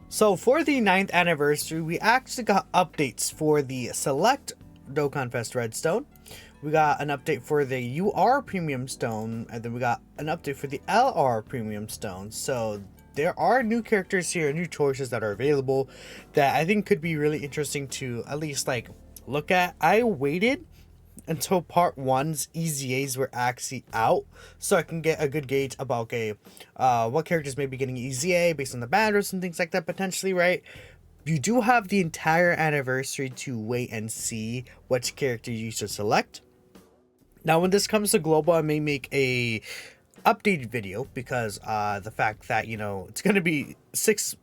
So for the 9th anniversary, we actually got updates for the Select Dokkan Fest Redstone. We got an update for the UR Premium Stone, and then we got an update for the LR Premium Stone. So there are new characters here, new choices that are available that I think could be really interesting to at least like look at. I waited until part one's EZAs were actually out, so I can get a good gauge about okay, what characters may be getting EZA based on the banners and things like that potentially, right? You do have the entire anniversary to wait and see which character you should select. Now, when this comes to global, I may make a updated video because the fact that it's gonna be 6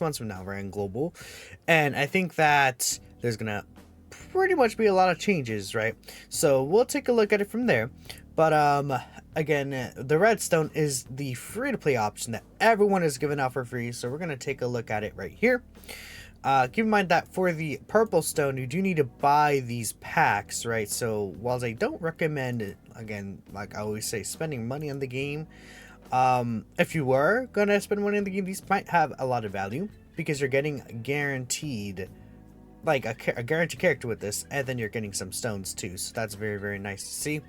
months from now we're in global, and I think that there's gonna pretty much be a lot of changes, right? So we'll take a look at it from there. But again, the redstone is the free-to-play option that everyone is giving out for free, so we're gonna take a look at it right here. Keep in mind that for the purple stone, you do need to buy these packs, right? So whilst I don't recommend it, again, like I always say, spending money on the game, if you were gonna spend money on the game, these might have a lot of value because you're getting guaranteed like a guaranteed character with this, and then you're getting some stones too, so that's very, very nice to see.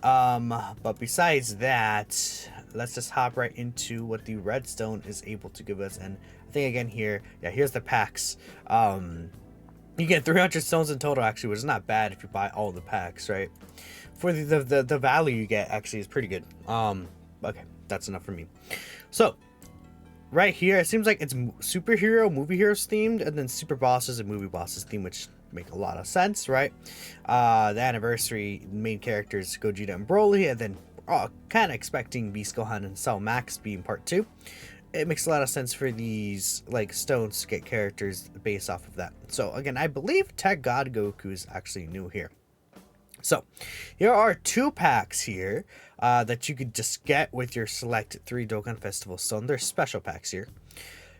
But besides that, let's just hop right into what the redstone is able to give us. And I think again here, yeah, here's the packs. You get 300 stones in total actually, which is not bad if you buy all the packs, right? For the value you get actually is pretty good. Okay, that's enough for me. So right here, it seems like it's superhero, movie heroes themed, and then super bosses and movie bosses themed, which make a lot of sense, right? The anniversary main characters Gogeta and Broly, and then kind of expecting Beast Gohan and Cell Max being part 2. It makes a lot of sense for these like stones to get characters based off of that. So again, I believe Tech God Goku is actually new here. So here are 2 packs here that you could just get with your select 3 Dokkan Festival Stone. They're special packs here.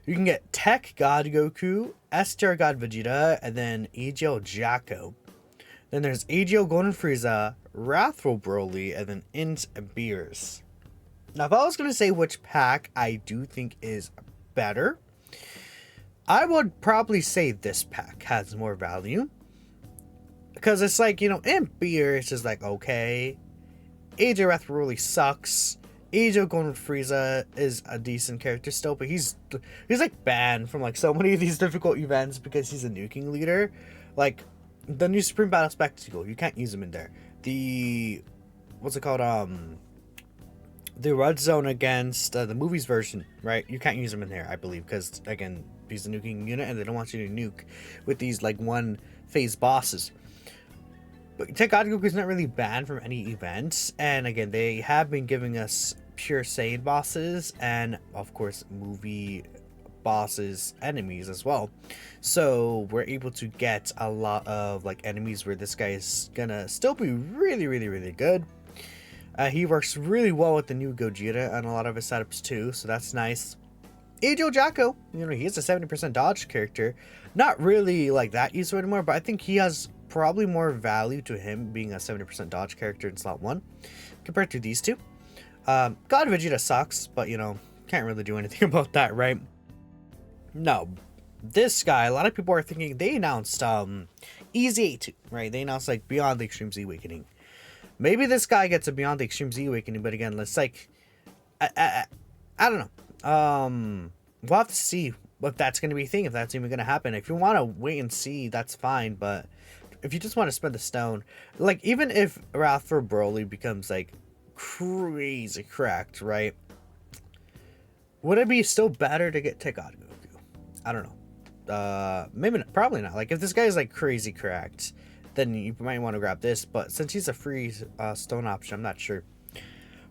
You can get Tech God Goku, STR God Vegeta, and then AGL Jacko. Then there's AGL Golden Frieza, Wrathful Broly, and then Int Beers. Now, if I was going to say which pack I do think is better, I would probably say this pack has more value. Because it's like, Int Beers is like, okay. AJ Wrathful really sucks. AJ Golden Frieza is a decent character still, but he's like banned from like so many of these difficult events because he's a nuking leader. Like the new Supreme Battle Spectacle, you can't use him in there. The what's it called? The Red Zone against the movies version, right? You can't use him in there, I believe, because again, he's a nuking unit, and they don't want you to nuke with these like one phase bosses. But Tech God Goku is not really banned from any events, and again, they have been giving us pure Saiyan bosses and of course movie bosses enemies as well, so we're able to get a lot of like enemies where this guy is gonna still be really, really, really good. He works really well with the new Gogeta and a lot of his setups too, so that's nice. AGL Jacko, he's a 70% dodge character, not really like that useful anymore, but I think he has probably more value to him being a 70% dodge character in slot 1 compared to these two. God Vegeta sucks, but can't really do anything about that, right? No, this guy, a lot of people are thinking they announced EZA 2, right? They announced like Beyond the Extreme Z Awakening. Maybe this guy gets a Beyond the Extreme Z Awakening, but again, let's like I don't know. We'll have to see if that's going to be a thing, if that's even going to happen. If you want to wait and see, that's fine, but if you just want to spend the stone, like even if Wrathful Broly becomes like crazy cracked, right? Would it be still better to get Tech God Goku? I don't know. Maybe not, probably not. Like if this guy's like crazy cracked, then you might want to grab this, but since he's a free stone option, I'm not sure.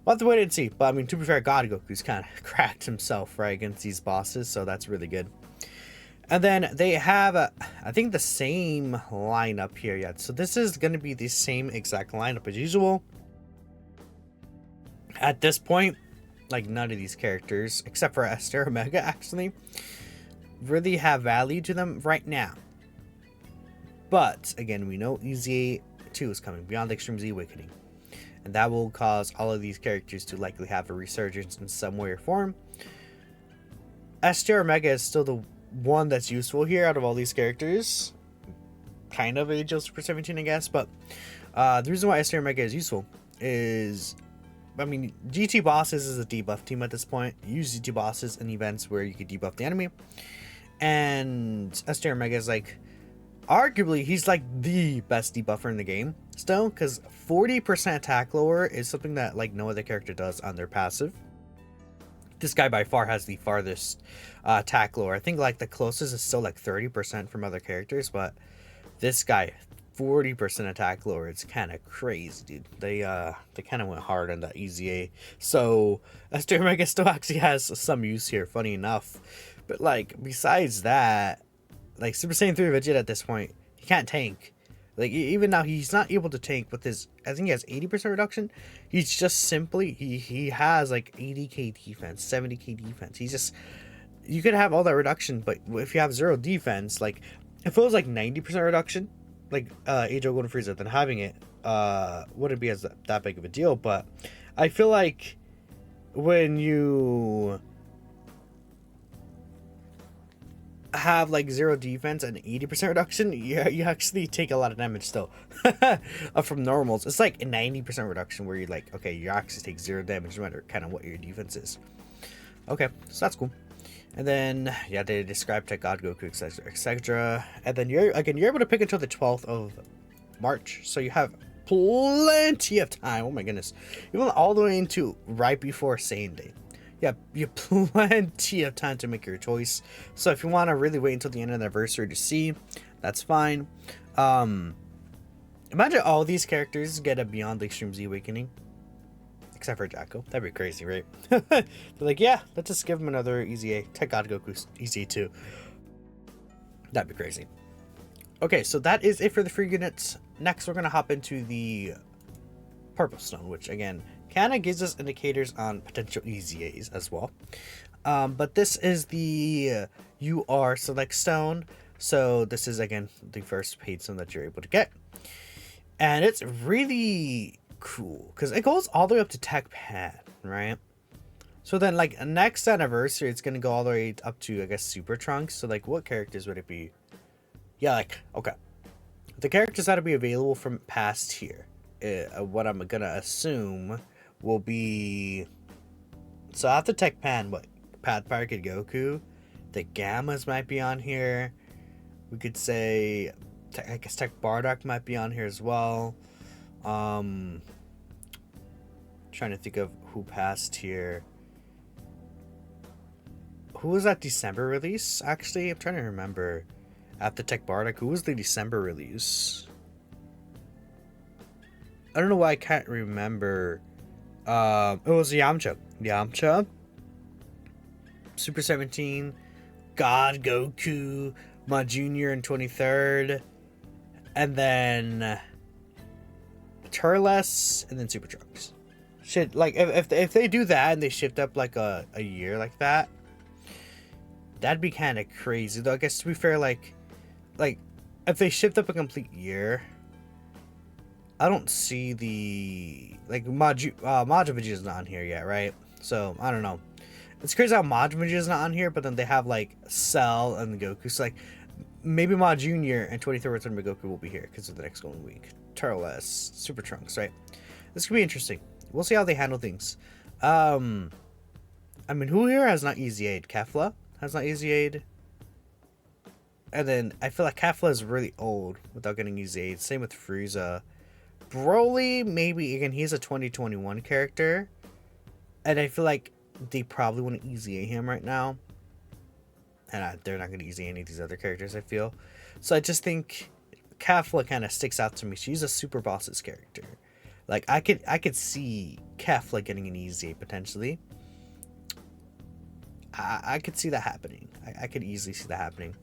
We'll have to wait and see. But I mean, to be fair, God Goku's kind of cracked himself, right, against these bosses, so that's really good. And then they have, I think, the same lineup here yet. So this is going to be the same exact lineup as usual. At this point, like none of these characters, except for Esther Omega, actually, really have value to them right now. But, again, we know EZA 2 is coming, Beyond the Extreme Z Awakening. And that will cause all of these characters to likely have a resurgence in some way or form. STR Omega is still the one that's useful here out of all these characters. Kind of Age of Super 17, I guess, but the reason why S tier Mega is useful is, I mean, GT bosses is a debuff team at this point. Use GT bosses in events where you could debuff the enemy, and S tier Mega is like, arguably, he's like the best debuffer in the game still, because 40% attack lower is something that like no other character does on their passive. This guy by far has the farthest attack lower. I think like the closest is still like 30% from other characters, but this guy 40% attack lower. It's kind of crazy, dude. They kind of went hard on that EZA. So S-tier Mega still actually has some use here, funny enough. But like besides that, like Super Saiyan 3 Vegeta at this point, he can't tank. Like even now he's not able to tank with his, I think he has 80% reduction. He's just simply he has like 80k defense, 70k defense. He's just, you could have all that reduction, but if you have 0 defense, like if it was like 90% reduction, like Age of Golden Frieza, then having it wouldn't be as that big of a deal. But I feel like when you have like 0 defense and 80% reduction, you actually take a lot of damage still from normals. It's like a 90% reduction where you're like, okay, you actually take 0 damage no matter kind of what your defense is. Okay, so that's cool. And then yeah, they describe Tech God Goku, etc, etc. And then you're able to pick until the 12th of March, so you have plenty of time. Oh my goodness, even all the way into right before Saiyan Day. Yeah, you have plenty of time to make your choice. So if you want to really wait until the end of the anniversary to see, that's fine. Imagine all these characters get a Beyond the Extreme Z Awakening. Except for Jacko. That'd be crazy, right? They're like, yeah, let's just give him another EZA. Tech God Goku EZA 2. That'd be crazy. Okay, so that is it for the free units. Next, we're going to hop into the Purple Stone, which again, kind of gives us indicators on potential EZAs as well. But this is the UR Select Stone. So this is, again, the first paid stone that you're able to get. And it's really cool because it goes all the way up to Tech Pan, right? So then like next anniversary, it's going to go all the way up to, I guess, Super Trunks. So like what characters would it be? Yeah, like, okay. The characters that will be available from past here, what I'm going to assume will be, so after Tech Pan, what, Pad Park and Goku, the Gammas might be on here. We could say, I guess Tech Bardock might be on here as well. Trying to think of who passed here. Who was that December release? Actually, I'm trying to remember. After Tech Bardock, who was the December release? I don't know why I can't remember. It was Yamcha. Yamcha. Super 17. God Goku. Ma Junior in 23rd. And then Turles, and then Super Trunks. Shit, like if they do that and they shift up like a year like that, that'd be kind of crazy. Though I guess to be fair, like if they shift up a complete year, I don't see the like Majin Vegeta is not on here yet, right? So I don't know. It's crazy how Majin Vegeta is not on here, but then they have like Cell and Goku. So like maybe Ma Junior and 23rd Return of Goku will be here because of the next going week. Turles, Super Trunks, right? This could be interesting. We'll see how they handle things. I mean, who here has not EZA'd? Kefla has not EZA'd. And then I feel like Kefla is really old without getting EZA'd. Same with Frieza. Broly, maybe, again, he's a 2021 character. And I feel like they probably want to EZA him right now. And they're not going to EZA any of these other characters, I feel. So I just think Kefla kind of sticks out to me. She's a Super Bosses character. Like, I could see Kefla getting an EZA potentially. I could see that happening. I could easily see that happening.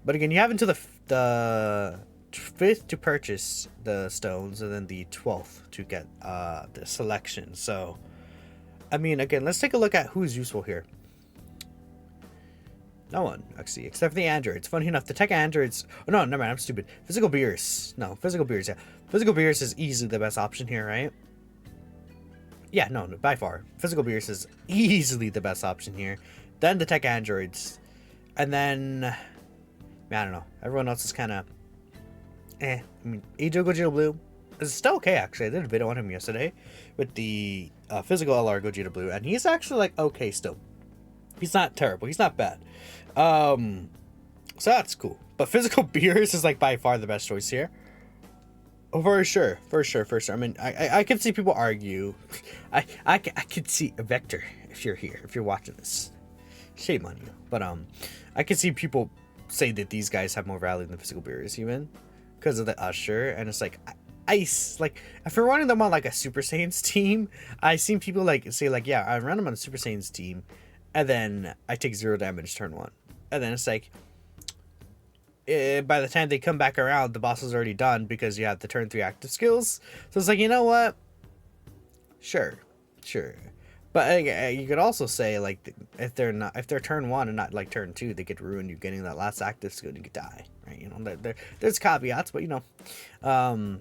But again, you have until the 5th to purchase the stones, and then the 12th to get the selection. So, I mean, again, let's take a look at who's useful here. No one, actually, except for the androids. Funny enough, the tech androids... Oh, no, never mind, I'm stupid. Physical Beerus. No, Physical Beerus, yeah. Physical Beerus is easily the best option here, right? Yeah, no, by far. Physical Beerus is easily the best option here. Then the tech androids. And then, I don't know. Everyone else is kind of, I mean, Ajo Gogeta Blue is still okay, actually. I did a video on him yesterday with the physical LR Gogeta Blue, and he's actually, like, okay still. He's not terrible. He's not bad. So that's cool. But physical Beerus is, like, by far the best choice here. Oh, for sure. I mean, I can see people argue. I could see a Vector if you're here, if you're watching this. Shame on you. But I can see people say that these guys have more value than physical Beerus even because of the Usher, and it's like ice. Like if you're running them on like a Super Saiyan's team, I've seen people like say like, yeah, I run them on a Super Saiyan's team, and then I take 0 damage turn 1, and then it's like. By the time they come back around, the boss is already done because you have the turn 3 active skills. So it's like, you know what? Sure. But you could also say like if they're turn 1 and not like turn 2, they could ruin you getting that last active skill and you could die, right? You know, there's caveats, but you know, I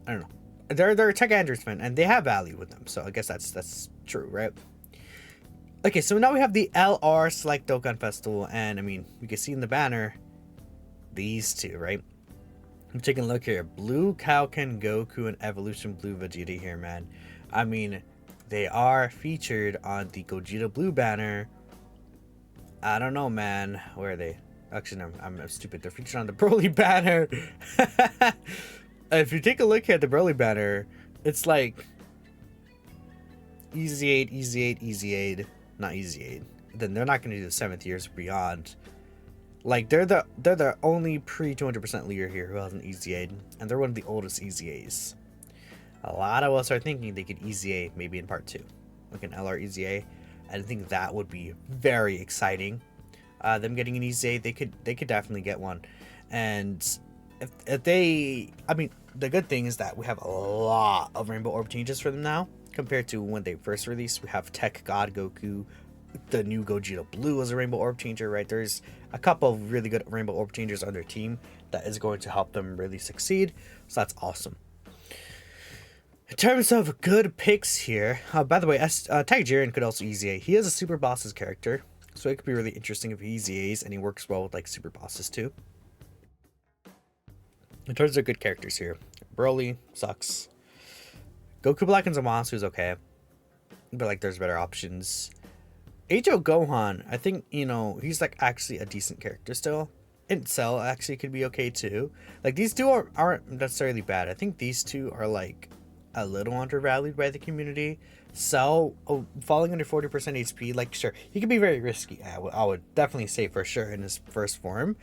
don't know. They're tech androids, man, and they have value with them. So I guess that's true, right? Okay, so now we have the LR Select Dokkan Festival, and I mean, you can see in the banner. These two, right? I'm taking a look here. Blue Kaioken Goku and Evolution Blue Vegeta here, man. I mean, they are featured on the Gogeta Blue banner. I don't know, man. Where are they? Actually, no, I'm stupid. They're featured on the Broly banner. If you take a look here at the Broly banner, it's like Easy 8, Easy 8, Easy 8. Not Easy 8. Then they're not going to do the 7th years beyond. Like, they're the only pre-200% leader here who has an Easy 8, and they're one of the oldest Easy A's. A lot of us are thinking they could Easy A maybe in part 2. Like an LR Easy A. I think that would be very exciting. Them getting an Easy A, they could definitely get one. And if they, I mean, the good thing is that we have a lot of Rainbow Orb changes for them now. Compared to when they first released, we have Tech God Goku, the new Gogeta Blue as a Rainbow Orb changer, right? There's a couple of really good Rainbow Orb changers on their team that is going to help them really succeed. So that's awesome. In terms of good picks here, by the way, Tag Jiren could also Easy A. He is a Super Bosses character, so it could be really interesting if he Easy A's, and he works well with like Super Bosses too. In terms of good characters here, Broly sucks. Goku Black and Zamasu is okay, but like there's better options. Ho Gohan, I think, you know, he's like actually a decent character still. And Cell actually could be okay too. Like these two aren't necessarily bad. I think these two are like a little undervalued by the community. Cell falling under 40% HP, like sure, he could be very risky. I would definitely say for sure in his first form.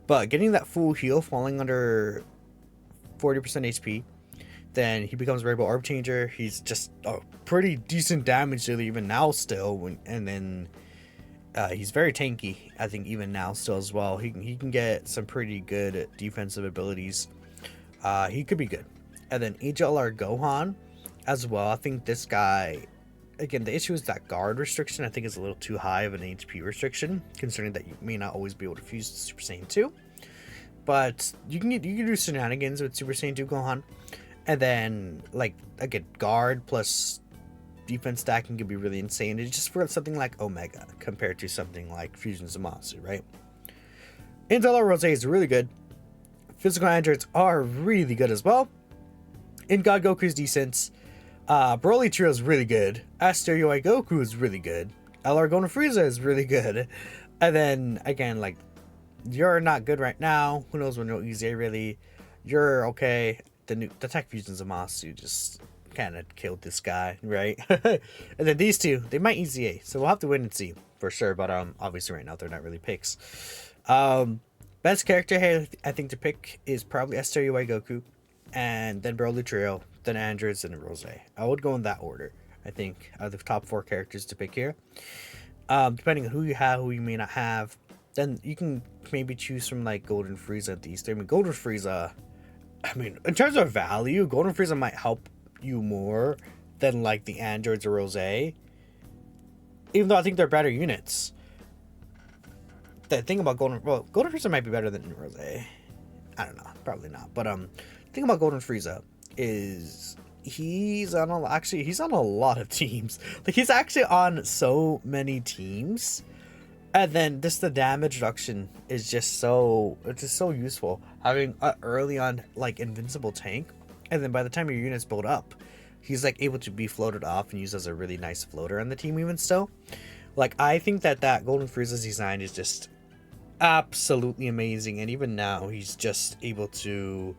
But getting that full heal falling under 40% HP, then he becomes Rainbow Orb Changer. He's just a pretty decent damage dealer even now still. And then he's very tanky, I think, even now still as well. He can get some pretty good defensive abilities. He could be good. And then HLR Gohan as well. I think this guy, again, the issue is that guard restriction I think is a little too high of an HP restriction, considering that you may not always be able to fuse Super Saiyan 2. But you can do shenanigans with Super Saiyan 2 Gohan. And then, like, again, guard plus defense stacking could be really insane. It's just for something like Omega compared to something like Fusion Zamasu, right? Intel Rose is really good. Physical androids are really good as well. In God Goku is decent. Broly Trio is really good. Aster UI Goku is really good. LR Gona Frieza is really good. And then, again, like, you're not good right now. Who knows when you'll Easy really. You're okay. The Tech Fusion Zamasu just kind of killed this guy, right? And then these two, they might Easy A, so we'll have to wait and see for sure. But obviously right now they're not really picks. Best character here I think to pick is probably SWI Goku, and then Broly Trio, then Androids, and Rose. I would go in that order. I think are the top 4 characters to pick here. Depending on who you have, who you may not have, then you can maybe choose from like Golden Frieza at these 3. I mean, Golden Frieza, I mean, in terms of value, Golden Frieza might help you more than like the Androids or Rose. Even though I think they're better units. The thing about Golden Frieza might be better than Rose. I don't know, probably not. But the thing about Golden Frieza is he's on a lot of teams. Like he's actually on so many teams. And then just the damage reduction is just so, it's just so useful. Having early on like invincible tank, and then by the time your units build up, he's like able to be floated off and used as a really nice floater on the team even still. Like I think that Golden Frieza's design is just absolutely amazing, and even now he's just able to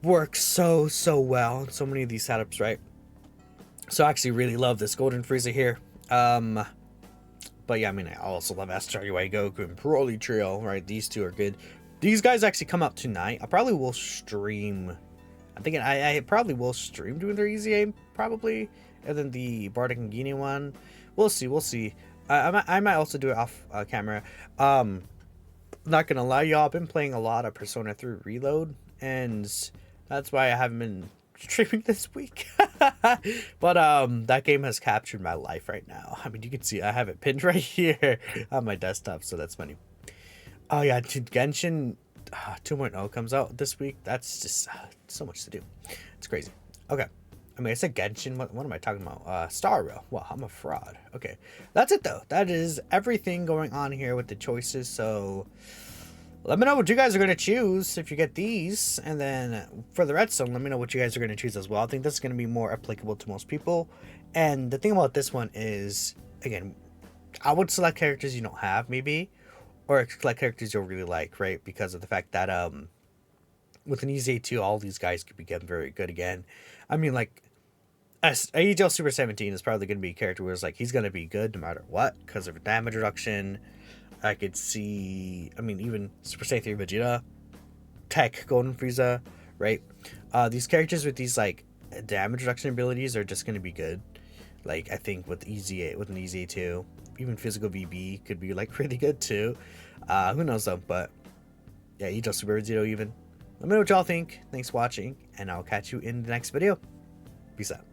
work so well in so many of these setups, right? So I actually really love this Golden Frieza here. But yeah, I mean, I also love SRUI Goku and Broly Trio, right? These two are good. These guys actually come out tonight. I probably will stream. I'm thinking I probably will stream doing their easy aim, probably. And then the Bardic and Genie one. We'll see. I might also do it off camera. Not gonna lie, y'all, I've been playing a lot of Persona 3 Reload, and that's why I haven't been streaming this week. But that game has captured my life right now. I mean, you can see I have it pinned right here on my desktop, so that's funny. Oh yeah, Genshin 2.0 comes out this week. That's just so much to do. It's crazy. Okay, I mean, I said Genshin. What am I talking about? Star Rail. Well, I'm a fraud. Okay, that's it though. That is everything going on here with the choices. So let me know what you guys are going to choose if you get these. And then for the redstone, let me know what you guys are going to choose as well. I think this is going to be more applicable to most people. And the thing about this one is, again, I would select characters you don't have, maybe. Or select characters you'll really like, right? Because of the fact that with an easy 2, all these guys could become very good again. I mean, like, AGL Super 17 is probably going to be a character where it's like, he's going to be good no matter what. Because of damage reduction. I could see, I mean, even Super Saiyan 3 Vegeta, Tech Golden Frieza, right? These characters with these like damage reduction abilities are just gonna be good. Like I think with an easy 2, even physical VB could be like really good too. Who knows though? But yeah, Ejo Super Vegeta even. Let me know what y'all think. Thanks for watching, and I'll catch you in the next video. Peace out.